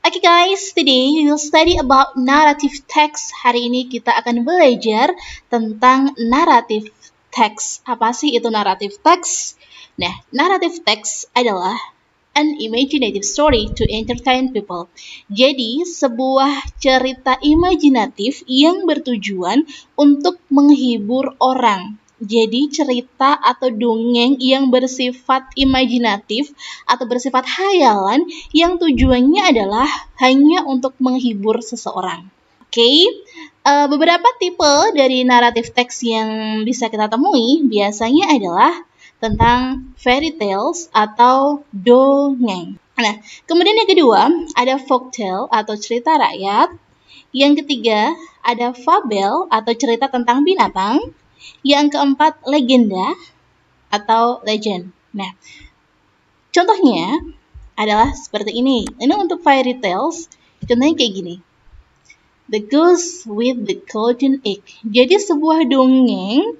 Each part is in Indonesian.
Okay guys, today we will study about narrative text. Hari ini kita akan belajar tentang narrative text. Apa sih itu narrative text? Nah, narrative text adalah an imaginative story to entertain people. Jadi, sebuah cerita imajinatif yang bertujuan untuk menghibur orang. Jadi, cerita atau dongeng yang bersifat imajinatif atau bersifat hayalan yang tujuannya adalah hanya untuk menghibur seseorang. Oke, beberapa tipe dari naratif teks yang bisa kita temui biasanya adalah tentang fairy tales atau dongeng. Nah, kemudian yang kedua ada folktale atau cerita rakyat. Yang ketiga ada fabel atau cerita tentang binatang. Yang keempat legenda atau legend. Nah, contohnya adalah seperti ini. Ini untuk fairy tales, contohnya kayak gini. The Goose with the Golden Egg. Jadi sebuah dongeng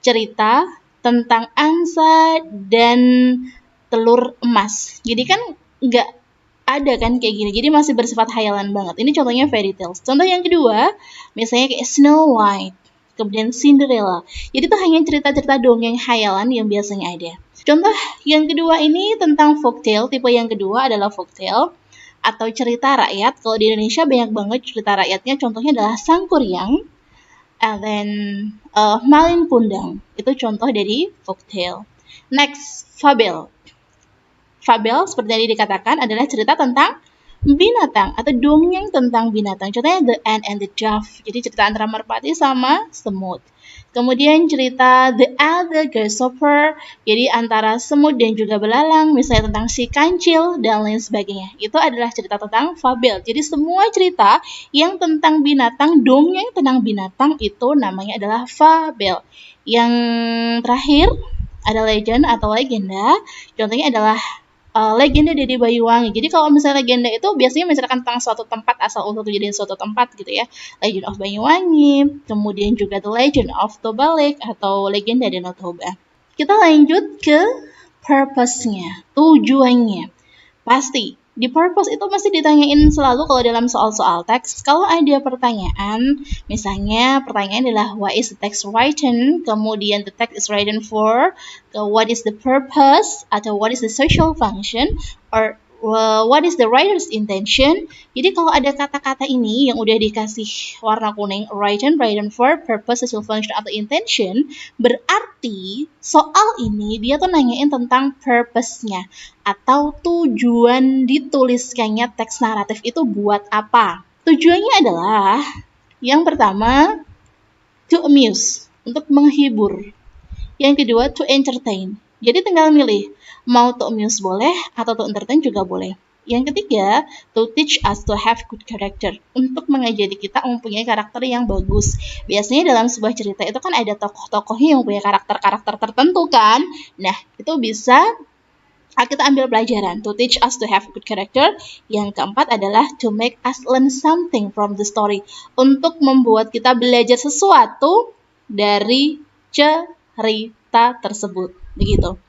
cerita tentang angsa dan telur emas. Jadi kan nggak ada kan kayak gini. Jadi masih bersifat hayalan banget. Ini contohnya fairy tales. Contoh yang kedua, misalnya kayak Snow White, kemudian Cinderella. Jadi itu hanya cerita-cerita dongeng hayalan yang biasanya ada. Contoh yang kedua ini tentang folktale. Tipe yang kedua adalah folktale atau cerita rakyat. Kalau di Indonesia banyak banget cerita rakyatnya. Contohnya adalah Sangkuriang, and then Malin Kundang. Itu contoh dari folktale. Next, fabel. Fabel seperti tadi dikatakan adalah cerita tentang binatang atau dongeng tentang binatang. Contohnya The Ant and the Dove. Jadi cerita antara merpati sama semut. Kemudian cerita The Owl, the Grasshopper. Jadi antara semut dan juga belalang. Misalnya tentang si kancil dan lain sebagainya. Itu adalah cerita tentang fabel. Jadi semua cerita yang tentang binatang, dongeng tentang binatang itu namanya adalah fabel. Yang terakhir ada legend atau legenda. Contohnya adalah legenda dari Banyuwangi. Jadi kalau misalnya legenda itu biasanya menceritakan tentang suatu tempat, asal usul kejadian suatu tempat gitu ya. Legend of Banyuwangi, kemudian juga The Legend of Tobalik atau legenda Danau Toba. Kita lanjut ke purpose-nya, tujuannya. Pasti di purpose itu masih ditanyain selalu kalau dalam soal-soal teks. Kalau ada pertanyaan, misalnya pertanyaan adalah what is the text written, kemudian the text is written for, what is the purpose, atau what is the social function, or what is the writer's intention. Jadi kalau ada kata-kata ini yang udah dikasih warna kuning, written for, purpose, social function, atau intention, berarti soal ini dia tuh nanyain tentang purpose-nya atau tujuan dituliskannya teks naratif itu buat apa. Tujuannya adalah yang pertama to amuse, untuk menghibur. Yang kedua to entertain. Jadi tinggal milih, mau to amuse boleh atau to entertain juga boleh. Yang ketiga, to teach us to have good character, untuk mengajari kita mempunyai karakter yang bagus. Biasanya dalam sebuah cerita itu kan ada tokoh-tokohnya yang punya karakter-karakter tertentu kan. Nah, itu bisa kita ambil pelajaran, to teach us to have good character. Yang keempat adalah to make us learn something from the story, untuk membuat kita belajar sesuatu dari cerita tersebut. Begitu.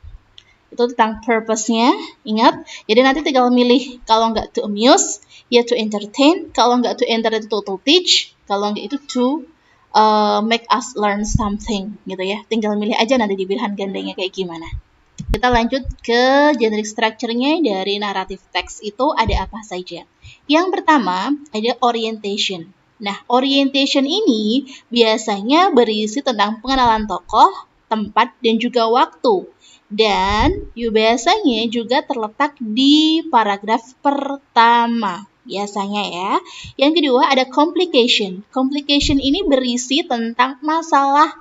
Itu tentang purpose-nya, ingat. Jadi nanti tinggal milih, kalau nggak to amuse, ya to entertain. Kalau nggak to entertain, to teach. Kalau nggak itu to make us learn something, gitu ya. Tinggal milih aja nanti di pilihan gandanya kayak gimana. Kita lanjut ke generic structure-nya dari naratif teks itu ada apa saja. Yang pertama ada orientation. Nah, orientation ini biasanya berisi tentang pengenalan tokoh, tempat, dan juga waktu. Dan biasanya juga terletak di paragraf pertama. Biasanya ya. Yang kedua ada complication. Complication ini berisi tentang masalah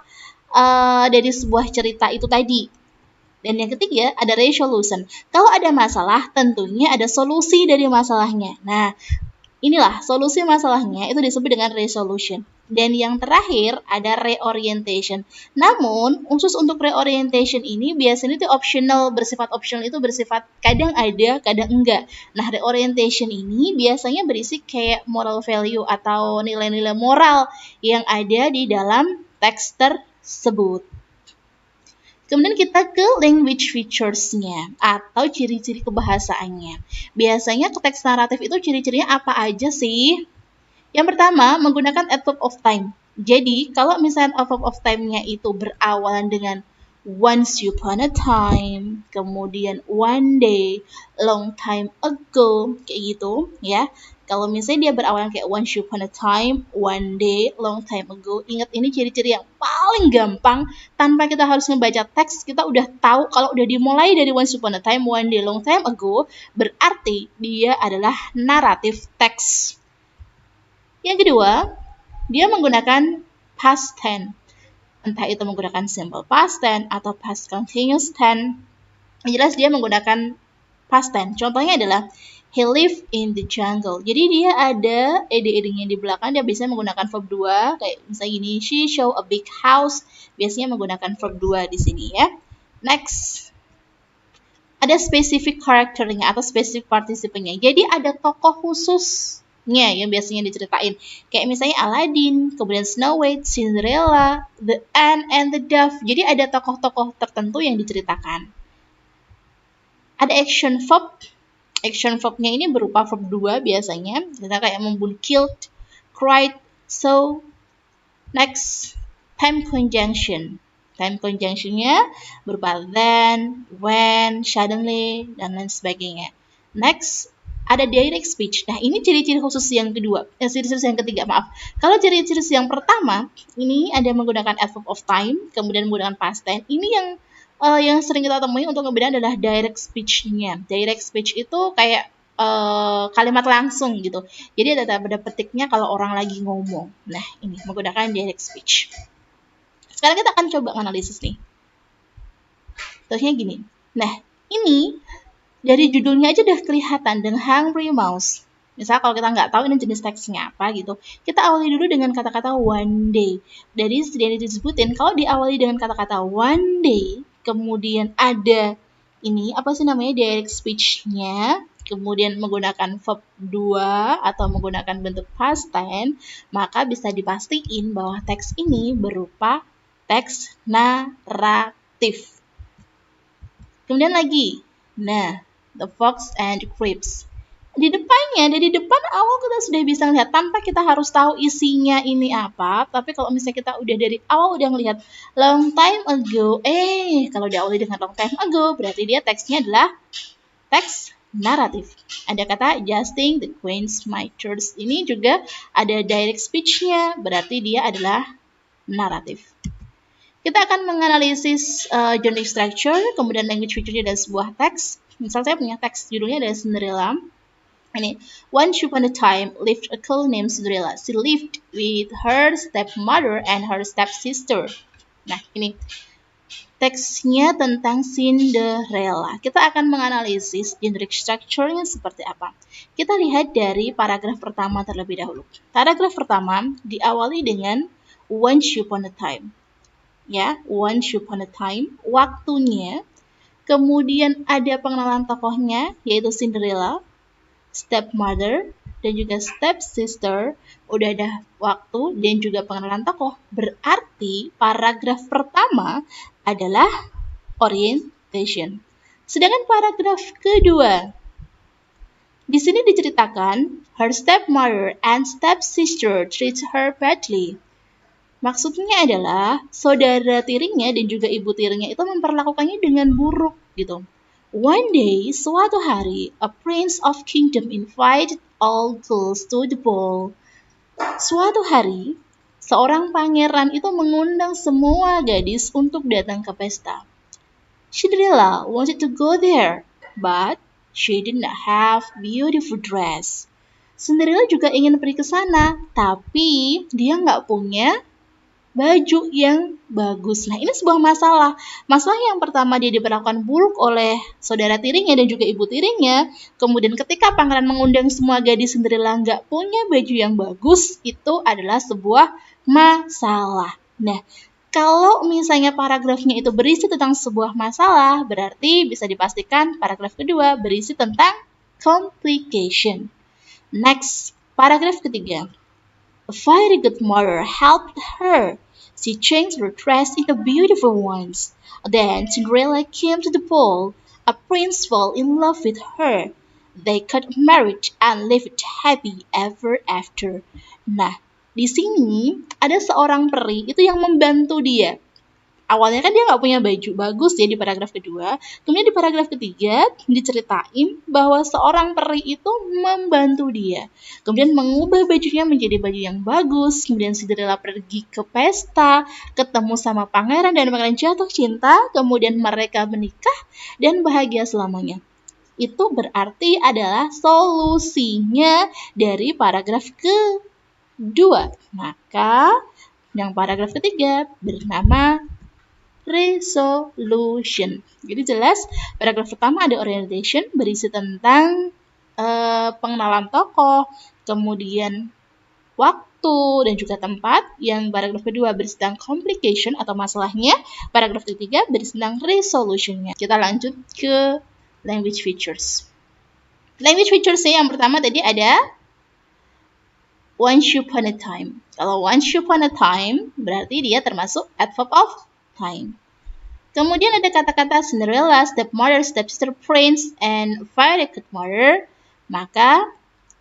dari sebuah cerita itu tadi. Dan yang ketiga ada resolution. Kalau ada masalah tentunya ada solusi dari masalahnya. Nah, inilah solusi masalahnya itu disebut dengan resolution. Dan yang terakhir ada reorientation. Namun, khusus untuk reorientation ini biasanya itu optional, bersifat optional itu bersifat kadang ada, kadang enggak. Nah, reorientation ini biasanya berisi kayak moral value atau nilai-nilai moral yang ada di dalam teks tersebut. Kemudian kita ke language features-nya atau ciri-ciri kebahasaannya. Biasanya teks naratif itu ciri-cirinya apa aja sih? Yang pertama, menggunakan adverb of time. Jadi, kalau misalnya adverb of time-nya itu berawalan dengan once upon a time, kemudian one day, long time ago, kayak gitu ya. Kalau misalnya dia berawalan kayak once upon a time, one day, long time ago, ingat ini ciri-ciri yang paling gampang. Tanpa kita harus membaca teks, kita udah tahu kalau udah dimulai dari once upon a time, one day, long time ago, berarti dia adalah naratif teks. Yang kedua, dia menggunakan past tense. Entah itu menggunakan simple past tense atau past continuous tense. Yang jelas dia menggunakan past tense. Contohnya adalah he lived in the jungle. Jadi dia ada ed-nya di belakang, dia biasanya menggunakan verb 2. Kayak misalnya gini, she show a big house. Biasanya menggunakan verb 2 di sini ya. Next. Ada specific karakternya atau specific participle-nya. Jadi ada tokoh khusus yang biasanya diceritain. Kayak misalnya Aladdin, kemudian Snow White, Cinderella, The Ant, and the Dove. Jadi ada tokoh-tokoh tertentu yang diceritakan. Ada action verb. Action verb-nya ini berupa verb 2 biasanya. Kita kayak membunuh, killed, cried, so. Next, time conjunction. Time conjunction-nya berupa then, when, suddenly, dan lain sebagainya. Next, ada direct speech. Nah, ini ciri-ciri khusus yang kedua. Ciri-ciri yang ketiga, maaf. Kalau ciri-ciri yang pertama, ini ada menggunakan adverb of time, kemudian menggunakan past tense. Ini yang sering kita temui untuk kemudian adalah direct speech-nya. Direct speech itu kayak kalimat langsung gitu. Jadi ada petiknya kalau orang lagi ngomong. Nah, ini menggunakan direct speech. Sekarang kita akan coba analisis nih. Contohnya gini. Nah, ini dari judulnya aja udah kelihatan, The Hungry Mouse. Misalnya kalau kita nggak tahu ini jenis teksnya apa gitu, kita awali dulu dengan kata-kata one day. Dari yang disebutin, kalau diawali dengan kata-kata one day, kemudian ada ini, apa sih namanya, direct speech-nya, kemudian menggunakan verb 2 atau menggunakan bentuk past tense, maka bisa dipastikan bahwa teks ini berupa teks naratif. Kemudian lagi, nah, The Fox and the Crabs. Di depannya, dari depan awal kita sudah bisa lihat tanpa kita harus tahu isinya ini apa. Tapi kalau misalnya kita udah dari awal udah ngelihat long time ago, kalau diawali dengan long time ago, berarti dia teksnya adalah teks naratif. Ada kata adjusting the Queen's Mitres. Ini juga ada direct speech-nya, berarti dia adalah naratif. Kita akan menganalisis genre structure, kemudian language feature-nya dan sebuah teks. Misal saya punya teks judulnya adalah Cinderella. Ini, once upon a time lived a girl named Cinderella. She lived with her stepmother and her stepsister. Nah, ini teksnya tentang Cinderella. Kita akan menganalisis genre structure-nya seperti apa. Kita lihat dari paragraf pertama terlebih dahulu. Paragraf pertama diawali dengan once upon a time. Ya, once upon a time, waktunya. Kemudian ada pengenalan tokohnya, yaitu Cinderella, stepmother, dan juga stepsister. Udah ada waktu dan juga pengenalan tokoh. Berarti paragraf pertama adalah orientation. Sedangkan paragraf kedua, di sini diceritakan her stepmother and stepsister treat her badly. Maksudnya adalah saudara tirinya dan juga ibu tirinya itu memperlakukannya dengan buruk gitu. One day, suatu hari, a prince of kingdom invited all girls to the ball. Suatu hari, seorang pangeran itu mengundang semua gadis untuk datang ke pesta. Cinderella wanted to go there, but she did not have beautiful dress. Cinderella juga ingin pergi ke sana, tapi dia nggak punya baju yang bagus. Nah, ini sebuah masalah. Masalah yang pertama, dia diperlakukan buruk oleh saudara tirinya dan juga ibu tirinya. Kemudian ketika pangeran mengundang semua gadis Cinderella nggak punya baju yang bagus, itu adalah sebuah masalah. Nah, kalau misalnya paragrafnya itu berisi tentang sebuah masalah, berarti bisa dipastikan paragraf kedua berisi tentang complication. Next, paragraf ketiga. A very good mother helped her. She changed her dress into beautiful ones. Then Cinderella came to the ball. A prince fell in love with her. They got married and lived happy ever after. Nah, di sini ada seorang peri itu yang membantu dia. Awalnya kan dia nggak punya baju bagus ya di paragraf kedua. Kemudian di paragraf ketiga diceritain bahwa seorang peri itu membantu dia. Kemudian mengubah bajunya menjadi baju yang bagus. Kemudian Cinderella pergi ke pesta, ketemu sama pangeran dan pangeran jatuh cinta. Kemudian mereka menikah dan bahagia selamanya. Itu berarti adalah solusinya dari paragraf kedua. Maka yang paragraf ketiga bernama resolution. Jadi jelas paragraf pertama ada orientation berisi tentang pengenalan tokoh, kemudian waktu dan juga tempat. Yang paragraf kedua berisi tentang complication atau masalahnya. Paragraf ketiga berisi tentang resolutionnya. Kita lanjut ke language features. Language features yang pertama tadi ada once upon a time. Kalau once upon a time berarti dia termasuk adverb of time. Kemudian ada kata-kata Cinderella, stepmother, stepsister, prince, and fairy godmother. Maka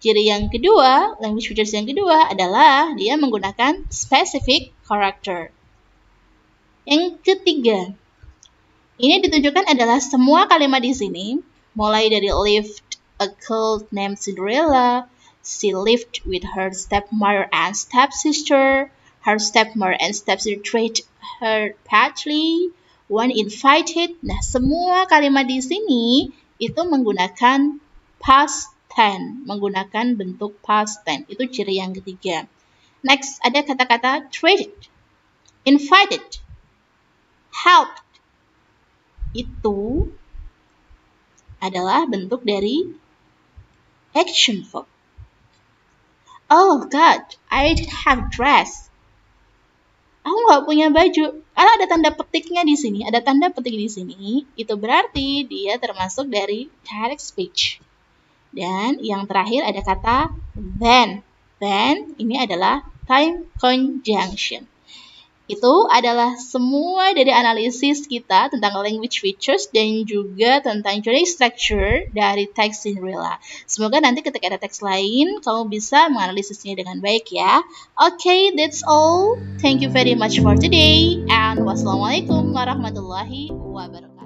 ciri yang kedua, language features yang kedua adalah dia menggunakan specific character. Yang ketiga, ini ditunjukkan adalah semua kalimat di sini, mulai dari lived a girl named Cinderella, she lived with her stepmother and stepsister, her stepmother and stepsister treated her badly, one invited. Nah, semua kalimat di sini itu menggunakan past tense, menggunakan bentuk past tense. Itu ciri yang ketiga. Next, ada kata-kata treated, invited, helped. Itu adalah bentuk dari action verb. Oh God, I didn't have dress. Aku nggak punya baju. Kalau ada tanda petiknya di sini, ada tanda petik di sini, itu berarti dia termasuk dari direct speech. Dan yang terakhir ada kata then. Then ini adalah time conjunction. Itu adalah semua dari analisis kita tentang language features dan juga tentang journey structure dari teks Cinderella. Semoga nanti ketika ada teks lain, kamu bisa menganalisisnya dengan baik ya. Okay, that's all. Thank you very much for today. And wassalamualaikum warahmatullahi wabarakatuh.